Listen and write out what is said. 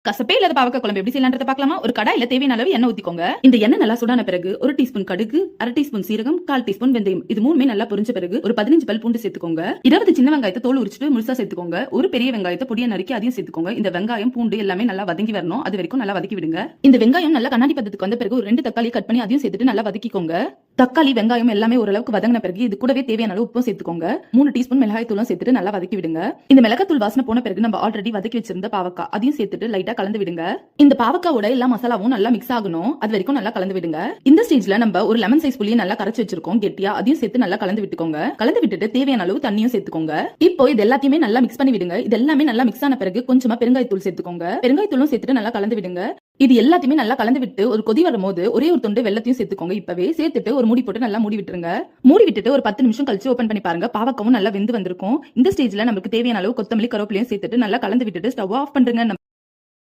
கசப்பே இல்லாத பாவக்காய் குழம்பு எப்படி செய்யலாம்ன்றத பார்க்கலாமா? ஒரு கடாயில தேவையான அளவு எண்ணெய் ஊத்திக்கோங்க. இந்த எண்ணெய் நல்லா சூடான பிறகு 1 டீஸ்பூன் கடுகு, 1/2 டீஸ்பூன் சீரகம், 1/4 டீஸ்பூன் வெந்தயம், இது மூணுமே நல்லா பொரிஞ்ச பிறகு ஒரு 15 பல் பூண்டு சேர்த்துக்கோங்க. 20 சின்ன வெங்காயத்தை தோல் உரிச்சிட்டு முழுசா சேர்த்துக்கோங்க. ஒரு பெரிய வெங்காயத்தை பொடியா நறுக்கி அதையும் சேர்த்துக்கோங்க. இந்த வெங்காயம் பூண்டு எல்லாமே நல்லா வதங்கி வரணும். அது வரைக்கும் நல்லா வதக்கி விடுங்க. இந்த வெங்காயம் நல்லா கண்ணாடி பதத்துக்கு வந்த பிறகு ஒரு 2 தக்காளி கட் பண்ணி அதையும் சேர்த்துட்டு நல்லா வதக்கிக்கோங்க. தக்காளி வெங்காயம் எல்லாமே ஓரளவுக்கு வதங்கின பிறகு இது கூடவே தேவையான அளவு உப்பும் சேர்த்துக்கோங்க. 3 டீஸ்பூன் மிளகாய் தூளும் சேர்த்துட்டு நல்லா வதக்கி விடுங்க. இந்த மிளகாத்தூள் வாசனை போன பிறகு நம்ம ஆல்ரெடி வதக்கி வச்சிருந்த பாவக்காய் அதையும் சேர்த்துட்டு லைட்டா கலந்து விடுங்க. இந்த பாவக்காவோட எல்லா மசாலாவும் நல்லா மிக்ஸ் ஆகணும். அது வரைக்கும் நல்லா கலந்து விடுங்க. இந்த ஸ்டேஜ்ல நம்ம ஒரு லெமன் சைஸ் புளியை நல்லா கரைச்சு வச்சிருக்கோம் கெட்டியா. அதையும் சேர்த்து நல்லா கலந்து விட்டுக்கோங்க. கலந்து விட்டுட்டு தேவையான அளவு தண்ணியும் சேர்த்துக்கோங்க. இப்போ இது எல்லாத்தையுமே நல்லா மிக்ஸ் பண்ணி விடுங்க. இது எல்லாமே நல்லா மிக்ஸ் ஆன பிறகு கொஞ்சமா பெருங்காயத்தூள் சேர்த்துக்கோங்க. பெருங்காயத்தூளும் சேர்த்துட்டு நல்லா கலந்து விடுங்க. இது எல்லாத்தையுமே நல்லா கலந்து விட்டு ஒரு கொதி வரும்போது ஒரே ஒரு துண்டு வெல்லத்தையும் சேர்த்துக்கோங்க. இப்பவே சேர்த்துட்டு ஒரு மூடி போட்டு நல்லா மூடி விட்டுருங்க. மூடி விட்டுட்டு ஒரு 10 நிமிஷம் கழிச்சு ஓபன் பண்ணி பாருங்க. பாவக்காவும் நல்லா வெந்து வந்திருக்கும். இந்த ஸ்டேஜ்ல நமக்கு தேவையான அளவு கொத்தமல்லி கருவேப்பிலையும் சேர்த்துட்டு நல்லா கலந்து விட்டுட்டு ஸ்டவ் ஆஃப் பண்றீங்க.